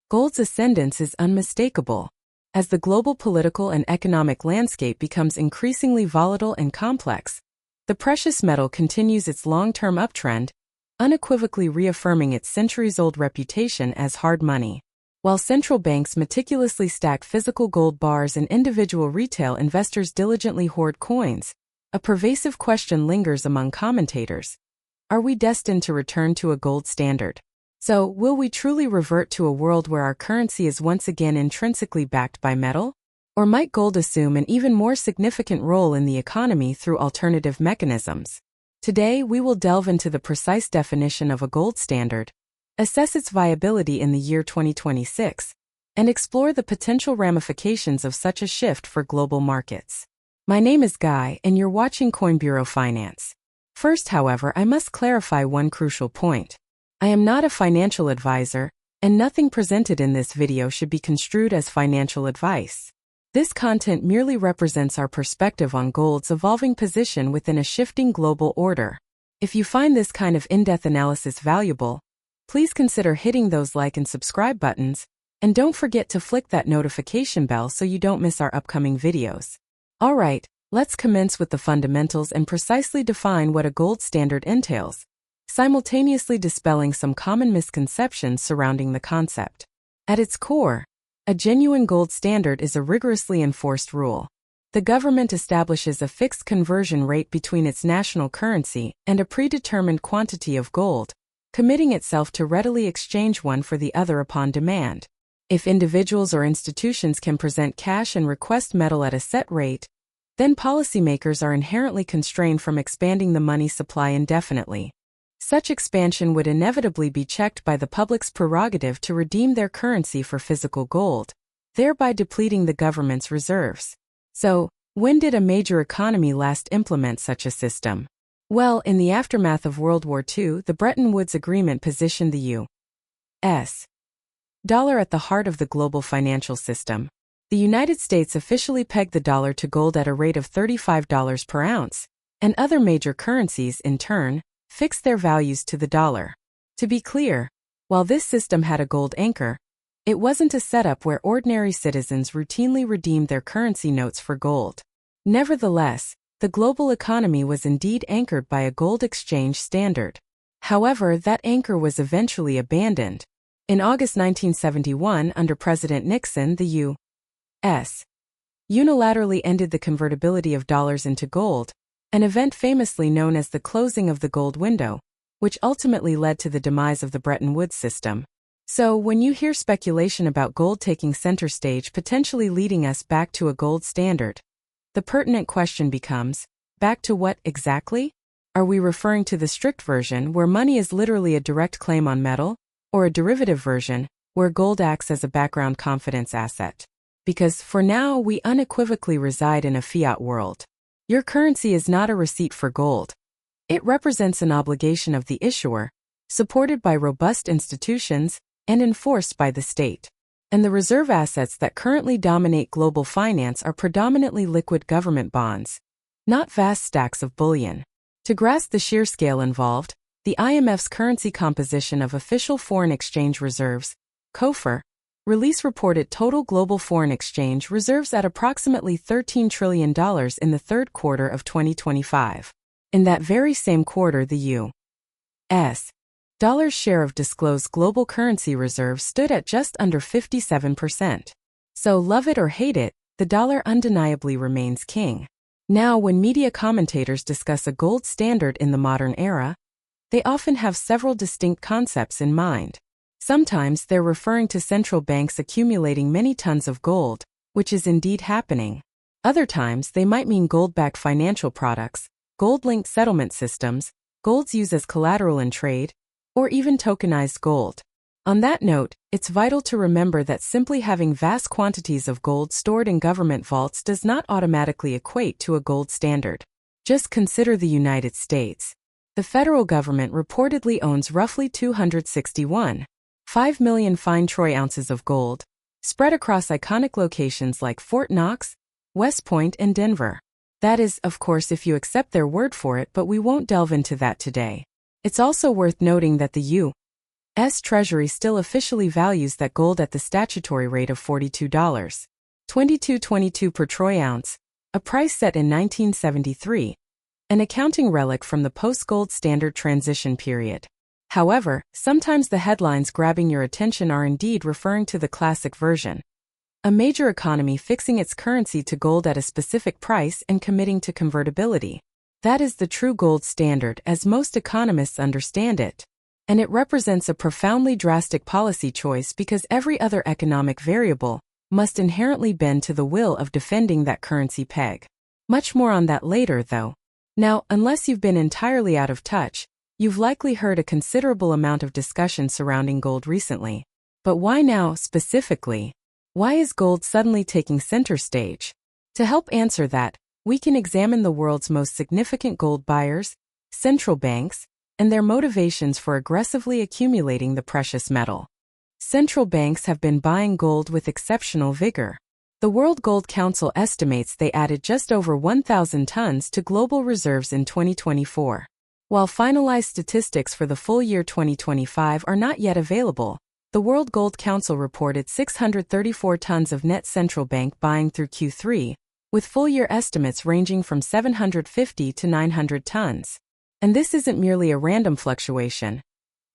Gold's ascendance is unmistakable. As the global political and economic landscape becomes increasingly volatile and complex, the precious metal continues its long-term uptrend, unequivocally reaffirming its centuries-old reputation as hard money. While central banks meticulously stack physical gold bars and individual retail investors diligently hoard coins, a pervasive question lingers among commentators. Are we destined to return to a gold standard? So, will we truly revert to a world where our currency is once again intrinsically backed by metal? Or might gold assume an even more significant role in the economy through alternative mechanisms? Today, we will delve into the precise definition of a gold standard, assess its viability in the year 2026, and explore the potential ramifications of such a shift for global markets. My name is Guy, and you're watching Coin Bureau Finance. First, however, I must clarify one crucial point. I am not a financial advisor, and nothing presented in this video should be construed as financial advice. This content merely represents our perspective on gold's evolving position within a shifting global order. If you find this kind of in-depth analysis valuable, please consider hitting those like and subscribe buttons, and don't forget to flick that notification bell so you don't miss our upcoming videos. Alright, let's commence with the fundamentals and precisely define what a gold standard entails, simultaneously dispelling some common misconceptions surrounding the concept. At its core, a genuine gold standard is a rigorously enforced rule. The government establishes a fixed conversion rate between its national currency and a predetermined quantity of gold, committing itself to readily exchange one for the other upon demand. If individuals or institutions can present cash and request metal at a set rate, then policymakers are inherently constrained from expanding the money supply indefinitely. Such expansion would inevitably be checked by the public's prerogative to redeem their currency for physical gold, thereby depleting the government's reserves. So, when did a major economy last implement such a system? Well, in the aftermath of World War II, the Bretton Woods Agreement positioned the U.S. dollar at the heart of the global financial system. The United States officially pegged the dollar to gold at a rate of $35 per ounce, and other major currencies, in turn, fixed their values to the dollar. To be clear, while this system had a gold anchor, it wasn't a setup where ordinary citizens routinely redeemed their currency notes for gold. Nevertheless, the global economy was indeed anchored by a gold exchange standard. However, that anchor was eventually abandoned. In August 1971, under President Nixon, the U.S. unilaterally ended the convertibility of dollars into gold, an event famously known as the closing of the gold window, which ultimately led to the demise of the Bretton Woods system. So, when you hear speculation about gold taking center stage, potentially leading us back to a gold standard, the pertinent question becomes, back to what exactly? Are we referring to the strict version, where money is literally a direct claim on metal, or a derivative version, where gold acts as a background confidence asset? Because, for now, we unequivocally reside in a fiat world. Your currency is not a receipt for gold. It represents an obligation of the issuer, supported by robust institutions, and enforced by the state. And the reserve assets that currently dominate global finance are predominantly liquid government bonds, not vast stacks of bullion. To grasp the sheer scale involved, the IMF's Currency Composition of Official Foreign Exchange Reserves, COFR, release reported total global foreign exchange reserves at approximately $13 trillion in the third quarter of 2025. In that very same quarter, the U.S. dollar's share of disclosed global currency reserves stood at just under 57%. So, love it or hate it, the dollar undeniably remains king. Now, when media commentators discuss a gold standard in the modern era, they often have several distinct concepts in mind. Sometimes they're referring to central banks accumulating many tons of gold, which is indeed happening. Other times they might mean gold-backed financial products, gold-linked settlement systems, gold's used as collateral in trade, or even tokenized gold. On that note, it's vital to remember that simply having vast quantities of gold stored in government vaults does not automatically equate to a gold standard. Just consider the United States. The federal government reportedly owns roughly 261.5 million fine troy ounces of gold, spread across iconic locations like Fort Knox, West Point, and Denver. That is, of course, if you accept their word for it, but we won't delve into that today. It's also worth noting that the Treasury still officially values that gold at the statutory rate of $42.2222 per troy ounce, a price set in 1973, an accounting relic from the post-gold standard transition period. However, sometimes the headlines grabbing your attention are indeed referring to the classic version. A major economy fixing its currency to gold at a specific price and committing to convertibility. That is the true gold standard as most economists understand it. And it represents a profoundly drastic policy choice because every other economic variable must inherently bend to the will of defending that currency peg. Much more on that later, though. Now, unless you've been entirely out of touch, you've likely heard a considerable amount of discussion surrounding gold recently. But why now, specifically? Why is gold suddenly taking center stage? To help answer that, we can examine the world's most significant gold buyers, central banks, and their motivations for aggressively accumulating the precious metal. Central banks have been buying gold with exceptional vigor. The World Gold Council estimates they added just over 1,000 tons to global reserves in 2024. While finalized statistics for the full year 2025 are not yet available, the World Gold Council reported 634 tons of net central bank buying through Q3, with full-year estimates ranging from 750 to 900 tons. And this isn't merely a random fluctuation.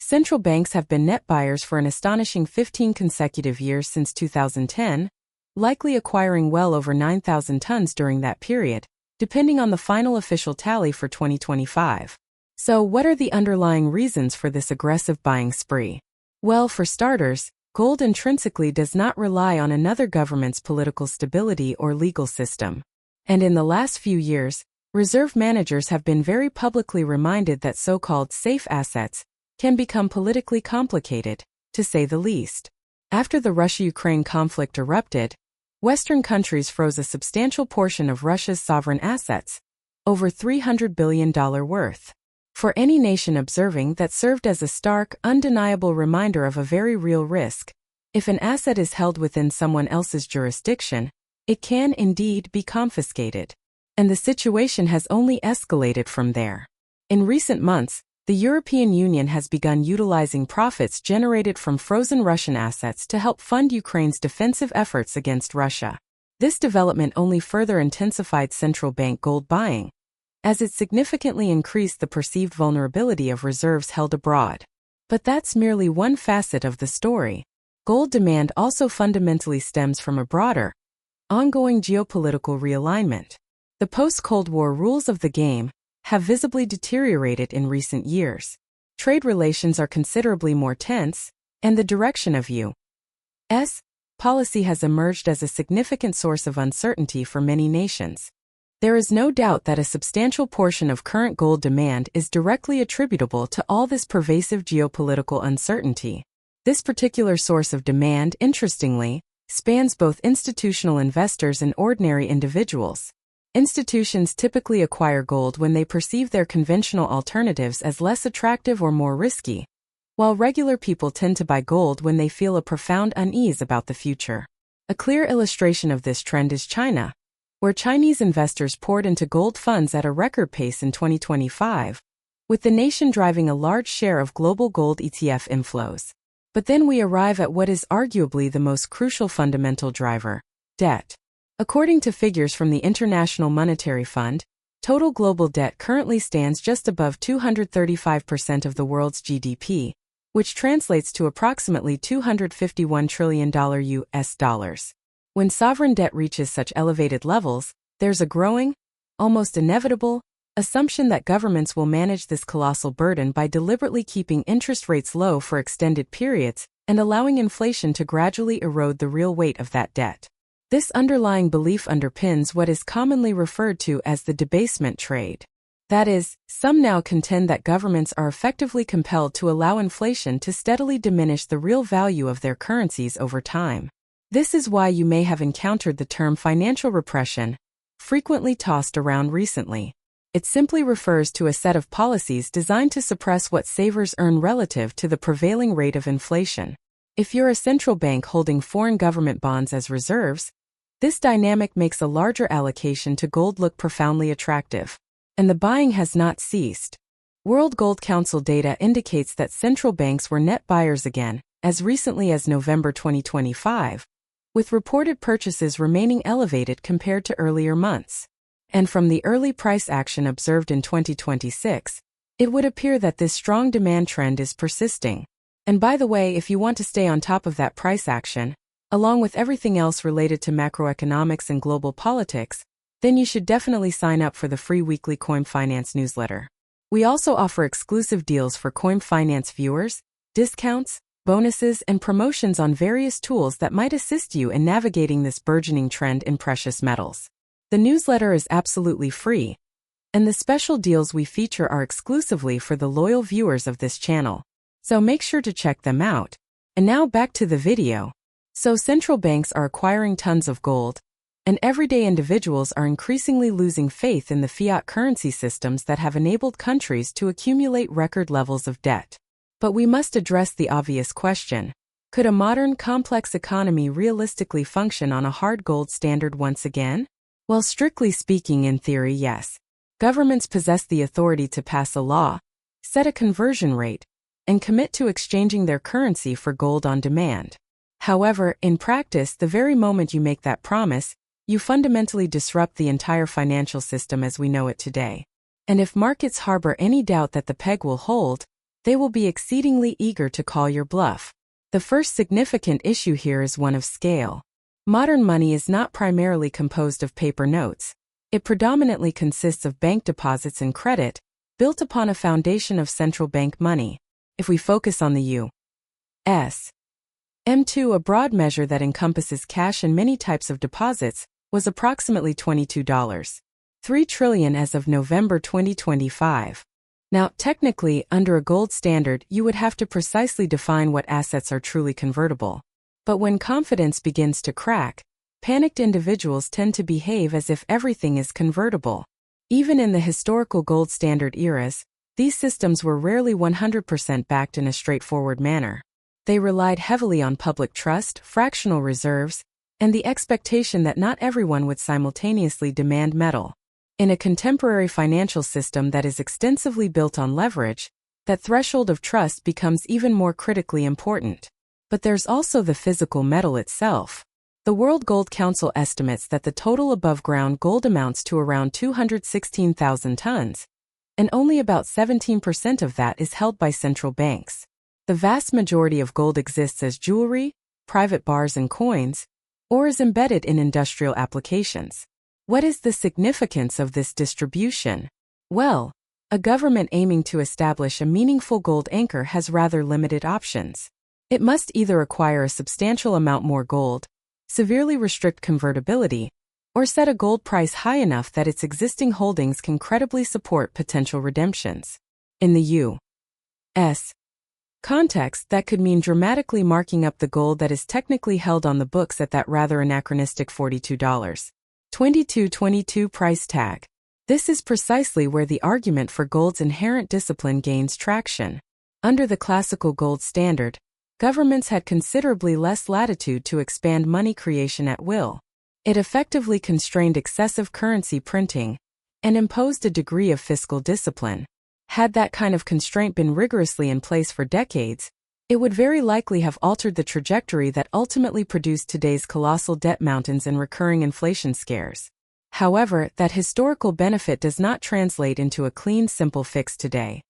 Central banks have been net buyers for an astonishing 15 consecutive years since 2010, likely acquiring well over 9,000 tons during that period, depending on the final official tally for 2025. So, what are the underlying reasons for this aggressive buying spree? Well, for starters, gold intrinsically does not rely on another government's political stability or legal system. And in the last few years, reserve managers have been very publicly reminded that so-called safe assets can become politically complicated, to say the least. After the Russia-Ukraine conflict erupted, Western countries froze a substantial portion of Russia's sovereign assets, over $300 billion worth. For any nation observing, that served as a stark, undeniable reminder of a very real risk. If an asset is held within someone else's jurisdiction, it can indeed be confiscated. And the situation has only escalated from there. In recent months, the European Union has begun utilizing profits generated from frozen Russian assets to help fund Ukraine's defensive efforts against Russia. This development only further intensified central bank gold buying, as it significantly increased the perceived vulnerability of reserves held abroad. But that's merely one facet of the story. Gold demand also fundamentally stems from a broader, ongoing geopolitical realignment. The post-Cold War rules of the game have visibly deteriorated in recent years. Trade relations are considerably more tense, and the direction of U.S. policy has emerged as a significant source of uncertainty for many nations. There is no doubt that a substantial portion of current gold demand is directly attributable to all this pervasive geopolitical uncertainty. This particular source of demand, interestingly, spans both institutional investors and ordinary individuals. Institutions typically acquire gold when they perceive their conventional alternatives as less attractive or more risky, while regular people tend to buy gold when they feel a profound unease about the future. A clear illustration of this trend is China, where Chinese investors poured into gold funds at a record pace in 2025, with the nation driving a large share of global gold ETF inflows. But then we arrive at what is arguably the most crucial fundamental driver: debt. According to figures from the International Monetary Fund, total global debt currently stands just above 235% of the world's GDP, which translates to approximately $251 trillion US dollars. When sovereign debt reaches such elevated levels, there's a growing, almost inevitable, assumption that governments will manage this colossal burden by deliberately keeping interest rates low for extended periods and allowing inflation to gradually erode the real weight of that debt. This underlying belief underpins what is commonly referred to as the debasement trade. That is, some now contend that governments are effectively compelled to allow inflation to steadily diminish the real value of their currencies over time. This is why you may have encountered the term financial repression, frequently tossed around recently. It simply refers to a set of policies designed to suppress what savers earn relative to the prevailing rate of inflation. If you're a central bank holding foreign government bonds as reserves, this dynamic makes a larger allocation to gold look profoundly attractive. And the buying has not ceased. World Gold Council data indicates that central banks were net buyers again, as recently as November 2025, with reported purchases remaining elevated compared to earlier months. And from the early price action observed in 2026, it would appear that this strong demand trend is persisting. And by the way, if you want to stay on top of that price action, along with everything else related to macroeconomics and global politics, then you should definitely sign up for the free weekly Coin Finance newsletter. We also offer exclusive deals for Coin Finance viewers, discounts, bonuses, and promotions on various tools that might assist you in navigating this burgeoning trend in precious metals. The newsletter is absolutely free, and the special deals we feature are exclusively for the loyal viewers of this channel. So make sure to check them out. And now back to the video. So central banks are acquiring tons of gold, and everyday individuals are increasingly losing faith in the fiat currency systems that have enabled countries to accumulate record levels of debt. But we must address the obvious question: could a modern, complex economy realistically function on a hard gold standard once again? Well, strictly speaking, in theory, yes. Governments possess the authority to pass a law, set a conversion rate, and commit to exchanging their currency for gold on demand. However, in practice, the very moment you make that promise, you fundamentally disrupt the entire financial system as we know it today. And if markets harbor any doubt that the peg will hold, they will be exceedingly eager to call your bluff. The first significant issue here is one of scale. Modern money is not primarily composed of paper notes. It predominantly consists of bank deposits and credit, built upon a foundation of central bank money. If we focus on the U.S. M2, a broad measure that encompasses cash and many types of deposits, was approximately $22.3 trillion as of November 2025. Now, technically, under a gold standard, you would have to precisely define what assets are truly convertible. But when confidence begins to crack, panicked individuals tend to behave as if everything is convertible. Even in the historical gold standard eras, these systems were rarely 100% backed in a straightforward manner. They relied heavily on public trust, fractional reserves, and the expectation that not everyone would simultaneously demand metal. In a contemporary financial system that is extensively built on leverage, that threshold of trust becomes even more critically important. But there's also the physical metal itself. The World Gold Council estimates that the total above-ground gold amounts to around 216,000 tons, and only about 17% of that is held by central banks. The vast majority of gold exists as jewelry, private bars and coins, or is embedded in industrial applications. What is the significance of this distribution? Well, a government aiming to establish a meaningful gold anchor has rather limited options. It must either acquire a substantial amount more gold, severely restrict convertibility, or set a gold price high enough that its existing holdings can credibly support potential redemptions. In the U.S. context, that could mean dramatically marking up the gold that is technically held on the books at that rather anachronistic $42.22 price tag. This is precisely where the argument for gold's inherent discipline gains traction. Under the classical gold standard, governments had considerably less latitude to expand money creation at will. It effectively constrained excessive currency printing and imposed a degree of fiscal discipline. Had that kind of constraint been rigorously in place for decades, it would very likely have altered the trajectory that ultimately produced today's colossal debt mountains and recurring inflation scares. However, that historical benefit does not translate into a clean, simple fix today.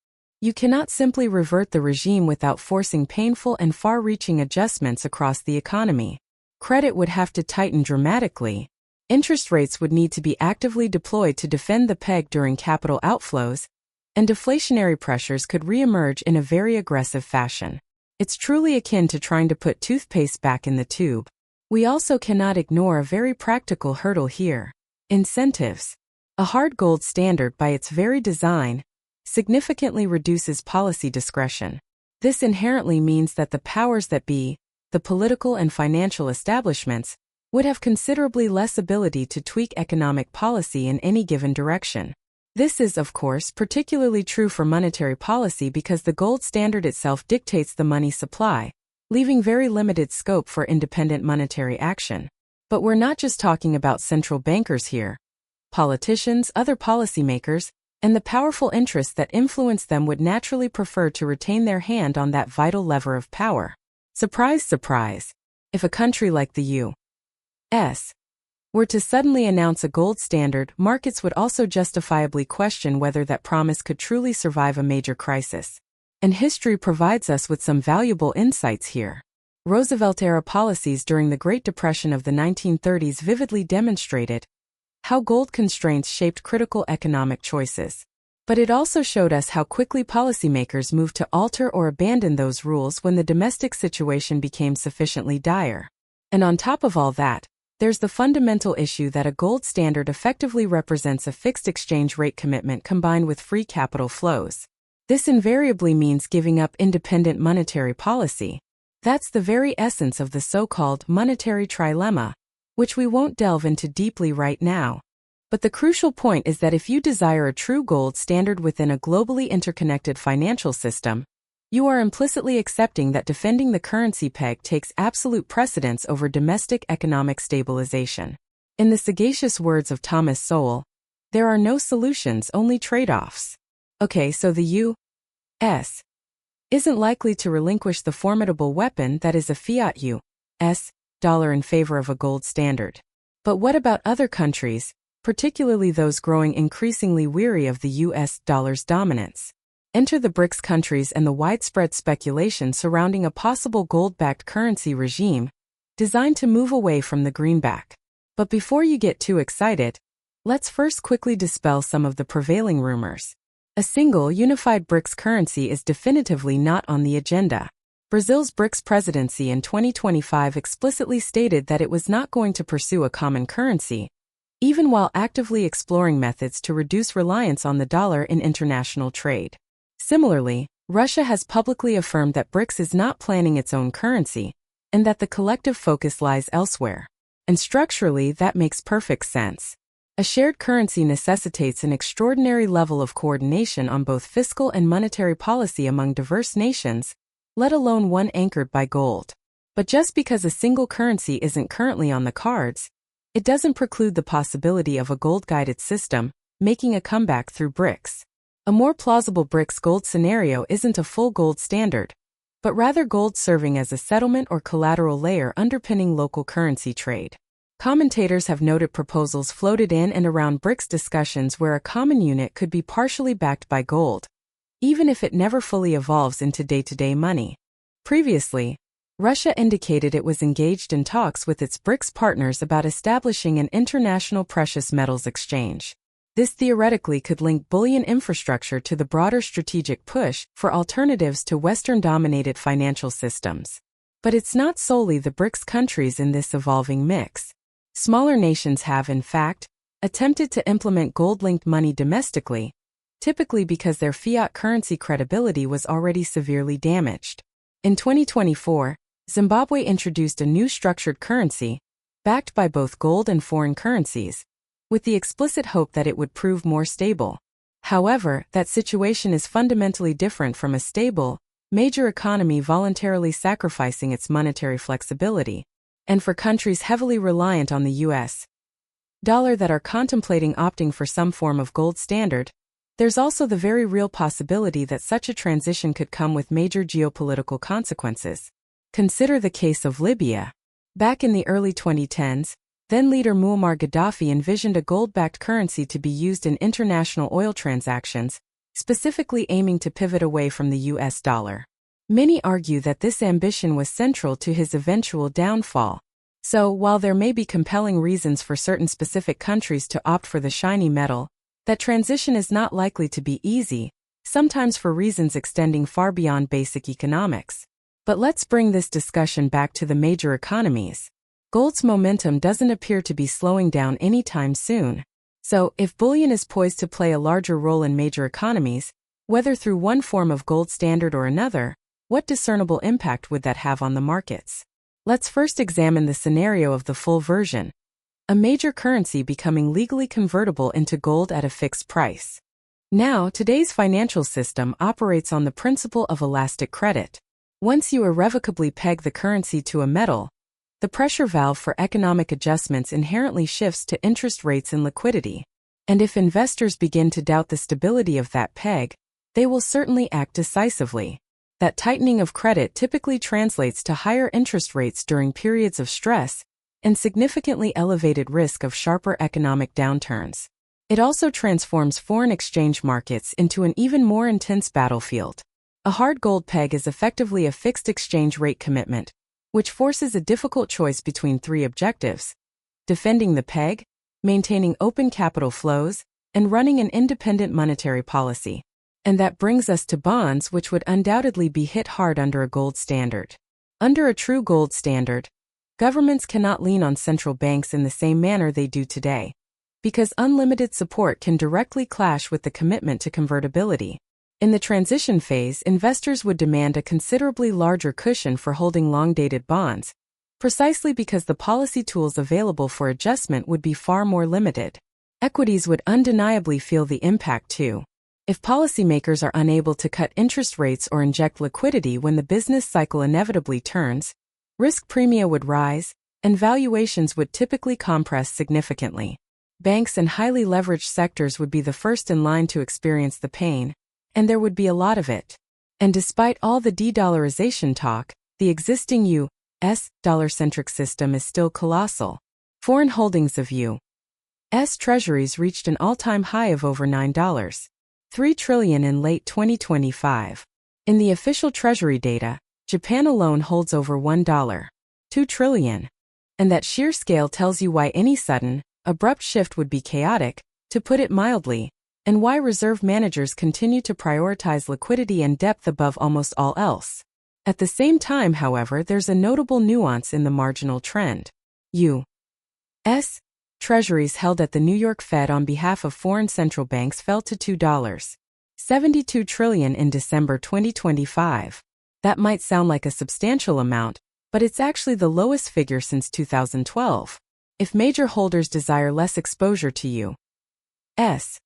You cannot simply revert the regime without forcing painful and far-reaching adjustments across the economy. Credit would have to tighten dramatically. Interest rates would need to be actively deployed to defend the peg during capital outflows, and deflationary pressures could re-emerge in a very aggressive fashion. It's truly akin to trying to put toothpaste back in the tube. We also cannot ignore a very practical hurdle here: incentives. A hard gold standard, by its very design, significantly reduces policy discretion. This inherently means that the powers that be, the political and financial establishments, would have considerably less ability to tweak economic policy in any given direction. This is, of course, particularly true for monetary policy because the gold standard itself dictates the money supply, leaving very limited scope for independent monetary action. But we're not just talking about central bankers here. Politicians, other policymakers, and the powerful interests that influence them would naturally prefer to retain their hand on that vital lever of power. Surprise, surprise. If a country like the U.S. were to suddenly announce a gold standard, markets would also justifiably question whether that promise could truly survive a major crisis. And history provides us with some valuable insights here. Roosevelt-era policies during the Great Depression of the 1930s vividly demonstrated how gold constraints shaped critical economic choices. But it also showed us how quickly policymakers moved to alter or abandon those rules when the domestic situation became sufficiently dire. And on top of all that, there's the fundamental issue that a gold standard effectively represents a fixed exchange rate commitment combined with free capital flows. This invariably means giving up independent monetary policy. That's the very essence of the so-called monetary trilemma, which we won't delve into deeply right now. But the crucial point is that if you desire a true gold standard within a globally interconnected financial system, you are implicitly accepting that defending the currency peg takes absolute precedence over domestic economic stabilization. In the sagacious words of Thomas Sowell, there are no solutions, only trade-offs. Okay, so the U.S. isn't likely to relinquish the formidable weapon that is a fiat U.S. dollar in favor of a gold standard. But what about other countries, particularly those growing increasingly weary of the U.S. dollar's dominance? Enter the BRICS countries and the widespread speculation surrounding a possible gold-backed currency regime designed to move away from the greenback. But before you get too excited, let's first quickly dispel some of the prevailing rumors. A single, unified BRICS currency is definitively not on the agenda. Brazil's BRICS presidency in 2025 explicitly stated that it was not going to pursue a common currency, even while actively exploring methods to reduce reliance on the dollar in international trade. Similarly, Russia has publicly affirmed that BRICS is not planning its own currency, and that the collective focus lies elsewhere. And structurally, that makes perfect sense. A shared currency necessitates an extraordinary level of coordination on both fiscal and monetary policy among diverse nations, let alone one anchored by gold. But just because a single currency isn't currently on the cards, it doesn't preclude the possibility of a gold-guided system making a comeback through BRICS. A more plausible BRICS gold scenario isn't a full gold standard, but rather gold serving as a settlement or collateral layer underpinning local currency trade. Commentators have noted proposals floated in and around BRICS discussions where a common unit could be partially backed by gold, even if it never fully evolves into day-to-day money. Previously, Russia indicated it was engaged in talks with its BRICS partners about establishing an international precious metals exchange. This theoretically could link bullion infrastructure to the broader strategic push for alternatives to Western-dominated financial systems. But it's not solely the BRICS countries in this evolving mix. Smaller nations have, in fact, attempted to implement gold-linked money domestically, typically because their fiat currency credibility was already severely damaged. In 2024, Zimbabwe introduced a new structured currency, backed by both gold and foreign currencies, with the explicit hope that it would prove more stable. However, that situation is fundamentally different from a stable, major economy voluntarily sacrificing its monetary flexibility. And for countries heavily reliant on the U.S. dollar that are contemplating opting for some form of gold standard, there's also the very real possibility that such a transition could come with major geopolitical consequences. Consider the case of Libya. Back in the early 2010s, then-leader Muammar Gaddafi envisioned a gold-backed currency to be used in international oil transactions, specifically aiming to pivot away from the U.S. dollar. Many argue that this ambition was central to his eventual downfall. So, while there may be compelling reasons for certain specific countries to opt for the shiny metal, that transition is not likely to be easy, sometimes for reasons extending far beyond basic economics. But let's bring this discussion back to the major economies. Gold's momentum doesn't appear to be slowing down anytime soon. So, if bullion is poised to play a larger role in major economies, whether through one form of gold standard or another, what discernible impact would that have on the markets? Let's first examine the scenario of the full version. A major currency becoming legally convertible into gold at a fixed price. Now, today's financial system operates on the principle of elastic credit. Once you irrevocably peg the currency to a metal, the pressure valve for economic adjustments inherently shifts to interest rates and liquidity. And if investors begin to doubt the stability of that peg, they will certainly act decisively. That tightening of credit typically translates to higher interest rates during periods of stress and significantly elevated risk of sharper economic downturns. It also transforms foreign exchange markets into an even more intense battlefield. A hard gold peg is effectively a fixed exchange rate commitment, which forces a difficult choice between three objectives: defending the peg, maintaining open capital flows, and running an independent monetary policy. And that brings us to bonds, which would undoubtedly be hit hard under a gold standard. Under a true gold standard, governments cannot lean on central banks in the same manner they do today, because unlimited support can directly clash with the commitment to convertibility. In the transition phase, investors would demand a considerably larger cushion for holding long-dated bonds, precisely because the policy tools available for adjustment would be far more limited. Equities would undeniably feel the impact too. If policymakers are unable to cut interest rates or inject liquidity when the business cycle inevitably turns, risk premia would rise, and valuations would typically compress significantly. Banks and highly leveraged sectors would be the first in line to experience the pain, and there would be a lot of it. And despite all the de-dollarization talk, the existing U.S. dollar-centric system is still colossal. Foreign holdings of U.S. Treasuries reached an all-time high of over $9.3 trillion in late 2025. In the official Treasury data, Japan alone holds over $1.2 trillion. And that sheer scale tells you why any sudden, abrupt shift would be chaotic, to put it mildly, and why reserve managers continue to prioritize liquidity and depth above almost all else. At the same time, however, there's a notable nuance in the marginal trend. U.S. Treasuries held at the New York Fed on behalf of foreign central banks fell to $2.72 trillion in December 2025. That might sound like a substantial amount, but it's actually the lowest figure since 2012. If major holders desire less exposure to U.S.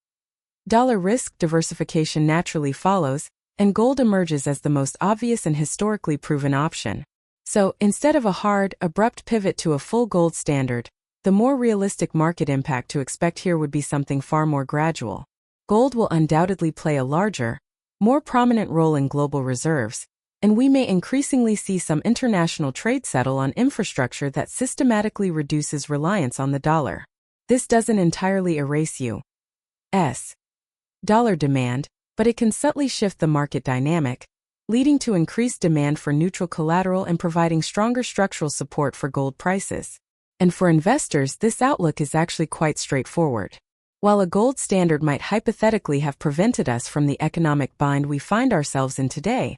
dollar risk, diversification naturally follows, and gold emerges as the most obvious and historically proven option. So, instead of a hard, abrupt pivot to a full gold standard, the more realistic market impact to expect here would be something far more gradual. Gold will undoubtedly play a larger, more prominent role in global reserves, and we may increasingly see some international trade settle on infrastructure that systematically reduces reliance on the dollar. This doesn't entirely erase U.S. dollar demand, but it can subtly shift the market dynamic, leading to increased demand for neutral collateral and providing stronger structural support for gold prices. And for investors, this outlook is actually quite straightforward. While a gold standard might hypothetically have prevented us from the economic bind we find ourselves in today,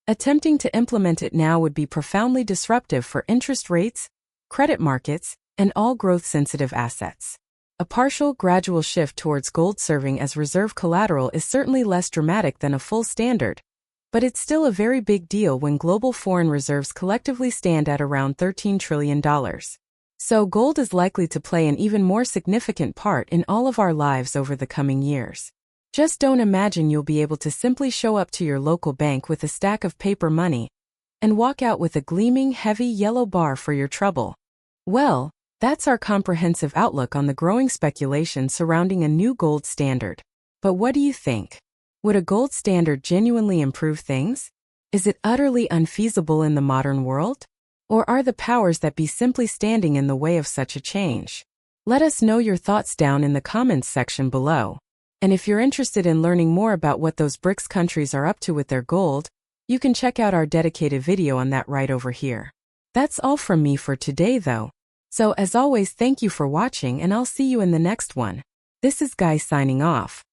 attempting to implement it now would be profoundly disruptive for interest rates, credit markets, and all growth-sensitive assets. A partial, gradual shift towards gold serving as reserve collateral is certainly less dramatic than a full standard, but it's still a very big deal when global foreign reserves collectively stand at around $13 trillion. So gold is likely to play an even more significant part in all of our lives over the coming years. Just don't imagine you'll be able to simply show up to your local bank with a stack of paper money and walk out with a gleaming, heavy yellow bar for your trouble. Well, that's our comprehensive outlook on the growing speculation surrounding a new gold standard. But what do you think? Would a gold standard genuinely improve things? Is it utterly unfeasible in the modern world? Or are the powers that be simply standing in the way of such a change? Let us know your thoughts down in the comments section below. And if you're interested in learning more about what those BRICS countries are up to with their gold, you can check out our dedicated video on that right over here. That's all from me for today though. So as always, thank you for watching and I'll see you in the next one. This is Guy signing off.